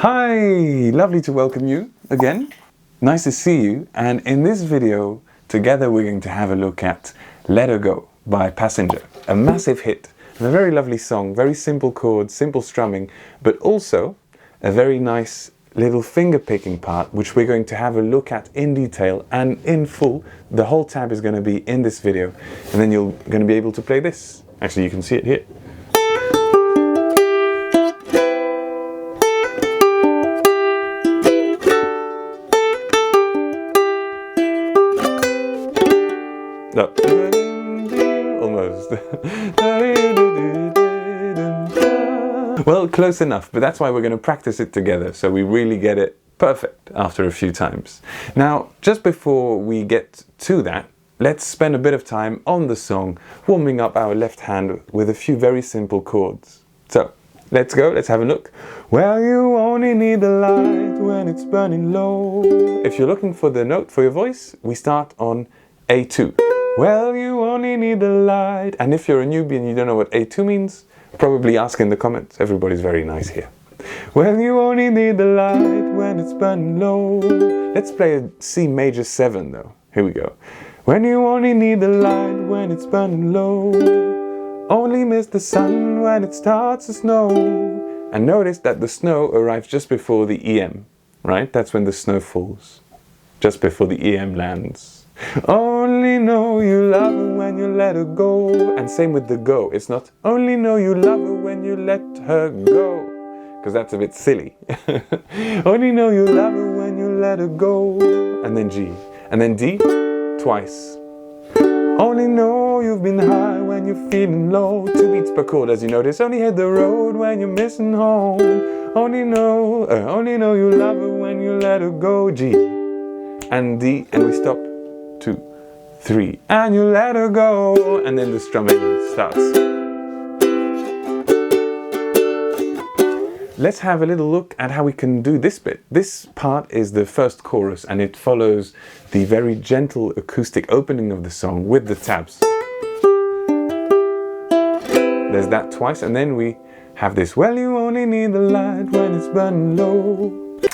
Hi, lovely to welcome you again. Nice to see you, and in this video together we're going to have a look at Let Her Go by Passenger, a massive hit, and a very lovely song, very simple chords, simple strumming, but also a very nice little finger picking part which we're going to have a look at in detail and in full. The whole tab is going to be in this video, and then you're going to be able to play this. Actually, you can see it here. No. Almost. Well, close enough, but that's why we're going to practice it together, so we really get it perfect after a few times. Now, just before we get to that, let's spend a bit of time on the song, warming up our left hand with a few very simple chords. So, let's go, let's have a look. Well, you only need the light when it's burning low. If you're looking for the note for your voice, we start on A2. Well, you only need the light. And if you're a newbie and you don't know what A2 means, probably ask in the comments. Everybody's very nice here. Well, you only need the light when it's burning low. Let's play a C major 7 though. Here we go. When you only need the light when it's burning low. Only miss the sun when it starts to snow. And notice that the snow arrives just before the EM, right? That's when the snow falls. Just before the EM lands. Only know you love her when you let her go. And same with the go. It's not only know you love her when you let her go, because that's a bit silly. Only know you love her when you let her go. And then G. And then D twice. Only know you've been high when you're feeling low. 2 beats per chord, as you notice. Only hit the road when you're missing home. Only know you love her when you let her go. G and D, and we stop. 2, 3, and you let her go, and then the strumming starts. Let's have a little look at how we can do this bit. This part is the first chorus, and it follows the very gentle acoustic opening of the song with the tabs. There's that twice, and then we have this, well, you only need the light when it's burning low.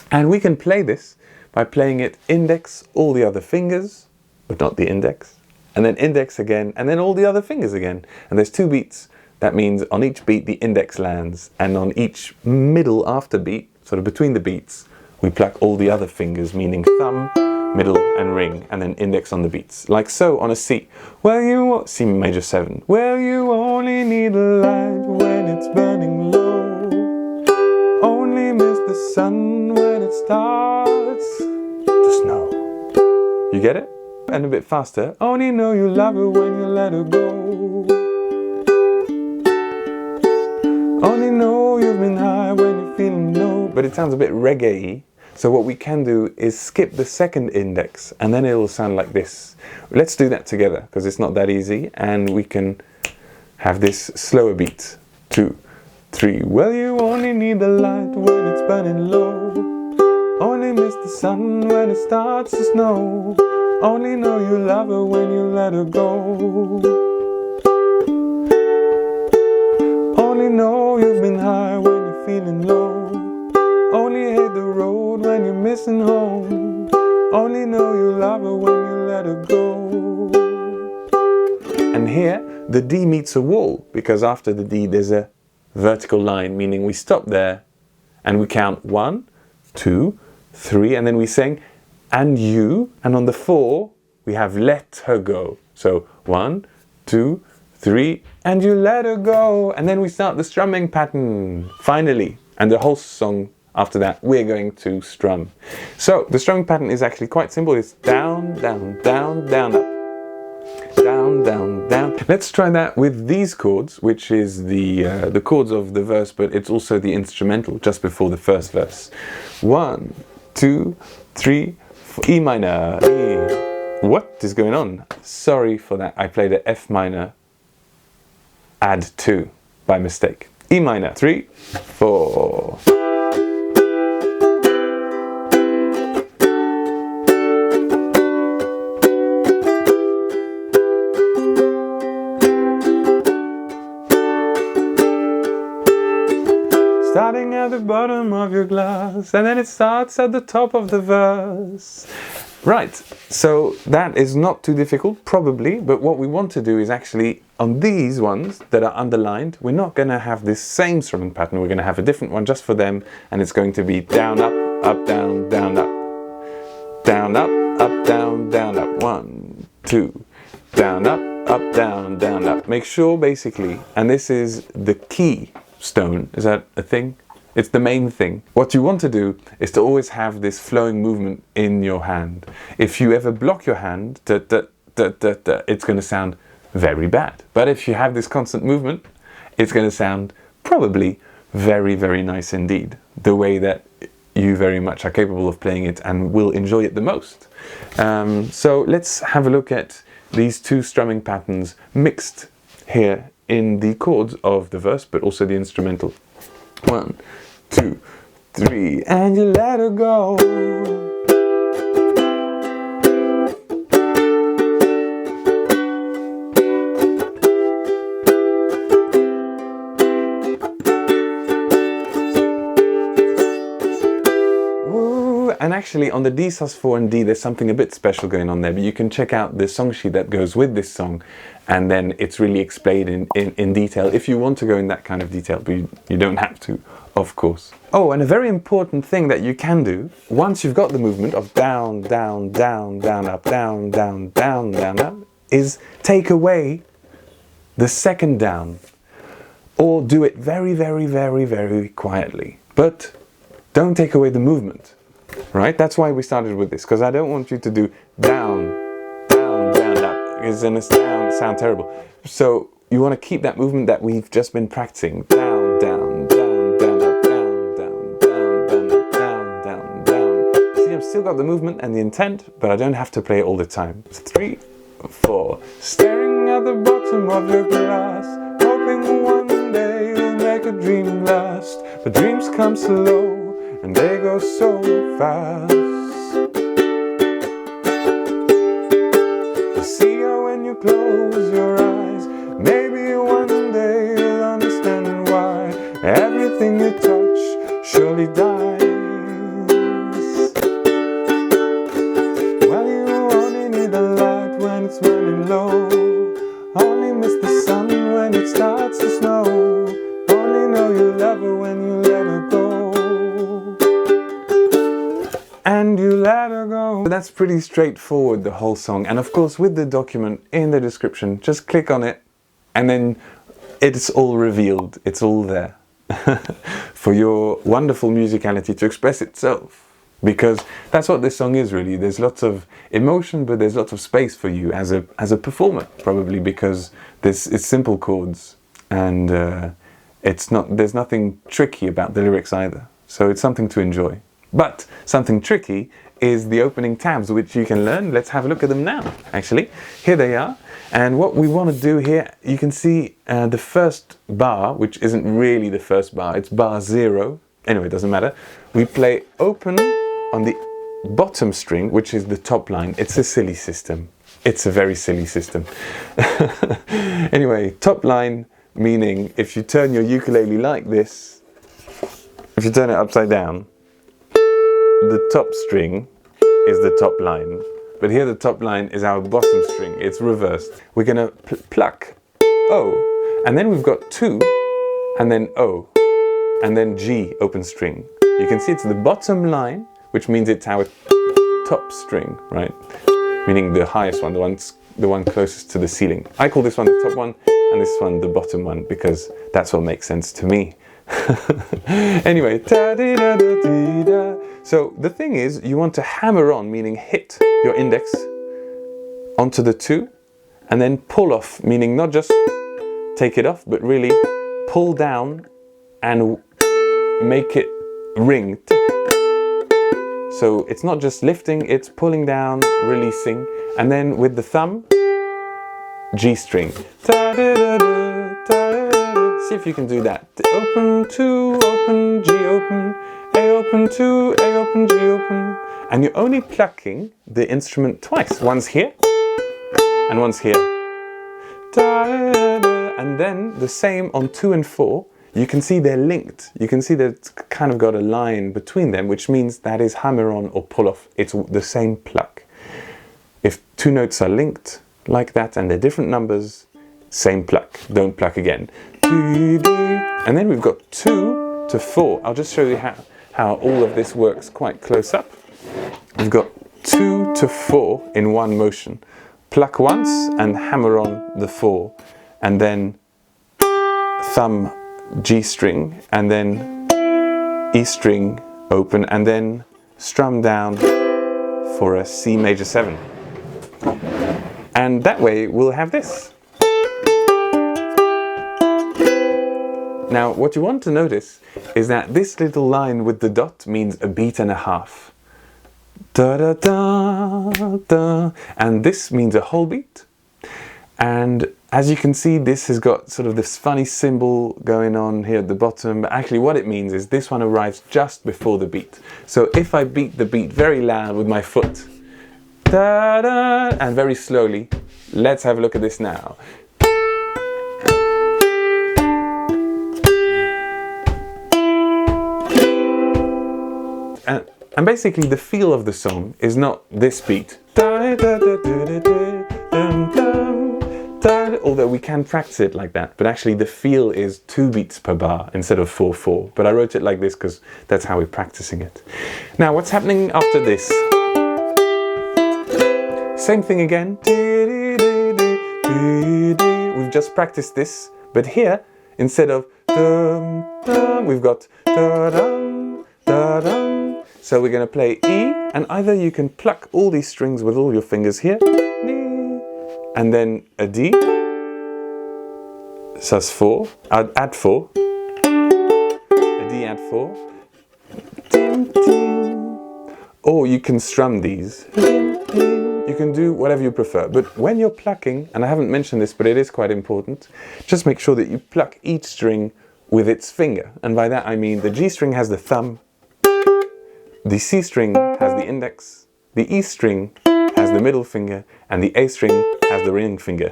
And we can play this by playing it index, all the other fingers, but not the index, and then index again, and then all the other fingers again. And there's 2 beats. That means on each beat the index lands, and on each middle after beat, sort of between the beats, we pluck all the other fingers, meaning thumb, middle, and ring, and then index on the beats. Like so on a C. Well, you C major 7. Well, you only need the light when it's burning low. Only miss the sun when it starts to snow. You get it? And a bit faster. Only know you love her when you let her go. Only know you've been high when you're feeling low. But it sounds a bit reggae-y. So what we can do is skip the second index, and then it will sound like this. Let's do that together, because it's not that easy, and we can have this slower beat. 2, 3. Well, you only need the light when it's burning low. Only miss the sun when it starts to snow. Only know you love her when you let her go. Only know you've been high when you're feeling low. Only hit the road when you're missing home. Only know you love her when you let her go. And here, the D meets a wall, because after the D there's a vertical line, meaning we stop there and we count 1, 2, 3, and then we sing and you, and on the 4 we have let her go. So 1, 2, 3, and you let her go, and then we start the strumming pattern finally, and the whole song after that we're going to strum. So the strumming pattern is actually quite simple. It's down, down, down, down, up, down, down, down. Let's try that with these chords, which is the chords of the verse, but it's also the instrumental just before the first verse. 1, 2, 3, 4, E minor, E. What is going on? Sorry for that. I played a F minor add 2 by mistake. E minor, 3, 4. Starting at the bottom of your your glass, and then it starts at the top of the verse. Right, so that is not too difficult, probably, but what we want to do is actually, on these ones that are underlined, we're not going to have this same strumming pattern, we're going to have a different one just for them, and it's going to be down, up, down, down, up. Down, up, down, down, up. 1, 2. Down, up, down, up. Make sure, basically, and this is the key stone, is that a thing? It's the main thing. What you want to do is to always have this flowing movement in your hand. If you ever block your hand, it's going to sound very bad. But if you have this constant movement, it's going to sound probably very, very nice indeed. The way that you very much are capable of playing it and will enjoy it the most. So let's have a look at these two strumming patterns mixed here in the chords of the verse, but also the instrumental. 1, 2, 3, and you let her go. And actually on the D sus4 and D there's something a bit special going on there, but you can check out the song sheet that goes with this song, and then it's really explained in detail if you want to go in that kind of detail, but you don't have to, of course. Oh, and a very important thing that you can do, once you've got the movement of down, down, down, down, up, down, down, down, down, up, is take away the second down, or do it very, very, very, very quietly. But don't take away the movement. Right? That's why we started with this, because I don't want you to do down, down, down, up. It's going to sound terrible. So you want to keep that movement that we've just been practicing. Down, down, down, down, up, down, down, down, down, up, down, down, down. See, I've still got the movement and the intent, but I don't have to play it all the time. 3, 4. Staring at the bottom of your glass, hoping one day you'll make a dream last. But dreams come slow, and they go so fast. You see how when you close your eyes, maybe one day you'll understand why everything you touch surely dies. Well, you only need the light when it's running low, only miss the sun when it starts to snow, only know you love her when you let her go. And you let her go. That's pretty straightforward, the whole song. And of course, with the document in the description, just click on it and then it's all revealed. It's all there for your wonderful musicality to express itself. Because that's what this song is really. There's lots of emotion, but there's lots of space for you as a performer, probably because it's simple chords and there's nothing tricky about the lyrics either. So it's something to enjoy. But something tricky is the opening tabs, which you can learn. Let's have a look at them now, actually. Here they are. And what we want to do here, you can see the first bar, which isn't really the first bar, it's bar 0. Anyway, it doesn't matter. We play open on the bottom string, which is the top line. It's a silly system. It's a very silly system. Anyway, top line, meaning if you turn your ukulele like this, if you turn it upside down, the top string is the top line, but here the top line is our bottom string. It's reversed. We're gonna pluck O, and then we've got 2, and then O, and then G open string. You can see it's the bottom line, which means it's our top string, right? Meaning the highest one, the one closest to the ceiling. I call this one the top one, and this one the bottom one, because that's what makes sense to me. Anyway, ta-di-da-da-dee-da. So the thing is, you want to hammer on, meaning hit your index onto the 2, and then pull off, meaning not just take it off, but really pull down and make it ring. So it's not just lifting, it's pulling down, releasing, and then with the thumb, G string. See if you can do that. Open 2, open, G open, A open 2, A open, G open. And you're only plucking the instrument twice. Once here, and once here. And then the same on 2 and 4. you can see they're linked. You can see that it's kind of got a line between them, which means that is hammer on or pull off. It's the same pluck. If two notes are linked like that and they're different numbers, same pluck, don't pluck again. And then we've got 2 to 4. I'll just show you how all of this works quite close up. We've got 2 to 4 in one motion. Pluck once and hammer on the 4, and then thumb G string, and then E string open, and then strum down for a C major 7. And that way we'll have this. Now what you want to notice is that this little line with the dot means a beat and a half. Da da da da, and this means a whole beat. And as you can see, this has got sort of this funny symbol going on here at the bottom, but actually what it means is this one arrives just before the beat. So if I beat the beat very loud with my foot, da da, and very slowly, let's have a look at this now. And basically the feel of the song is not this beat, although we can practice it like that, but actually the feel is 2 beats per bar instead of 4/4. But I wrote it like this because that's how we're practicing it. Now what's happening after this? Same thing again. We've just practiced this, but here instead of dum dum, we've got da dum da dum. So we're going to play E, and either you can pluck all these strings with all your fingers here, and then a D, sus4, add 4, a D add 4, or you can strum these. You can do whatever you prefer, but when you're plucking, and I haven't mentioned this, but it is quite important, just make sure that you pluck each string with its finger, and by that I mean the G string has the thumb, the C string has the index, the E string has the middle finger, and the A string has the ring finger.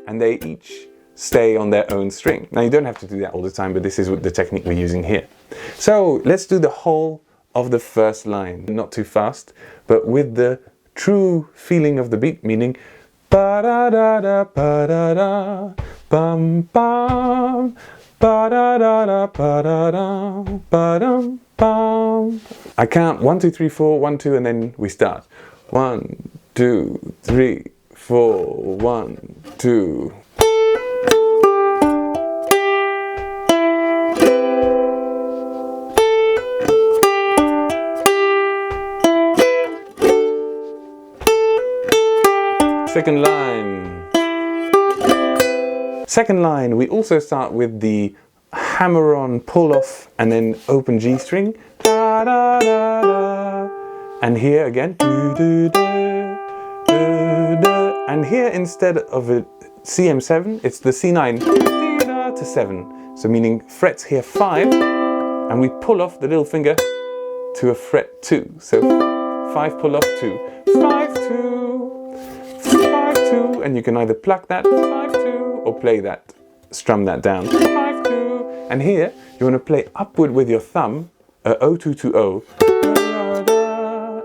And they each stay on their own string. Now you don't have to do that all the time, but this is the technique we're using here. So let's do the whole of the first line. Not too fast, but with the true feeling of the beat, meaning ba-da-da-da, ba-da-da, bum-bum, ba-da-da-da, ba-da-da, ba-dum, bum. I count 1, 2, 3, 4, 1, 2, and then we start. 1, 2, 3, 4, 1, 2. Second line. Second line, we also start with the hammer on, pull off, and then open G string. Da, da, da, da. And here again. Do, do, do, do, do. And here instead of a CM7, it's the C9 to 7. So meaning frets here 5, and we pull off the little finger to a fret 2. So 5 pull off 2, 5, 2, 5, 2, and you can either pluck that 5, 2 or play that, strum that down 5, 2. And here you want to play upward with your thumb, O2 to O,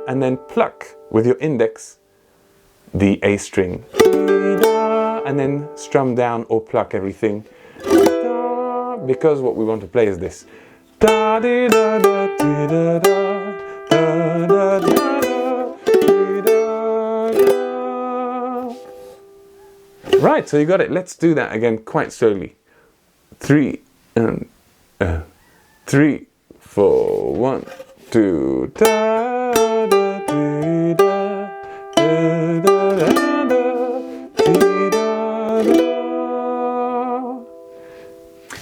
and then pluck with your index the A string, and then strum down or pluck everything, because what we want to play is this. Right, so you got it. Let's do that again quite slowly. 3 and 3, 4, 1, 2, da, da, dee, da, da, da, da, dee, da, da.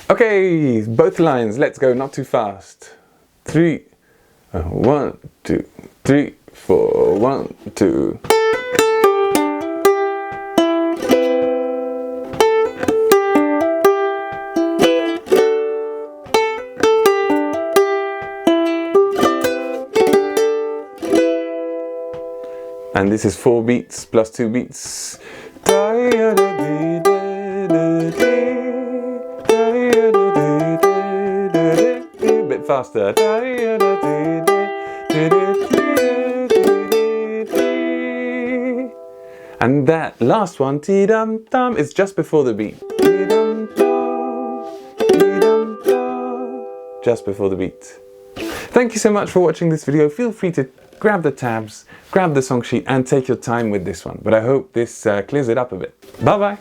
Okay, both lines. Let's go, not too fast. 3, 1, 2, 3, 4, 1, 2. And this is 4 beats plus 2 beats. bit faster. And that last one, ti-dum-dum, is just before the beat. Just before the beat. Thank you so much for watching this video. Feel free to grab the tabs, grab the song sheet and take your time with this one. But I hope this clears it up a bit. Bye bye!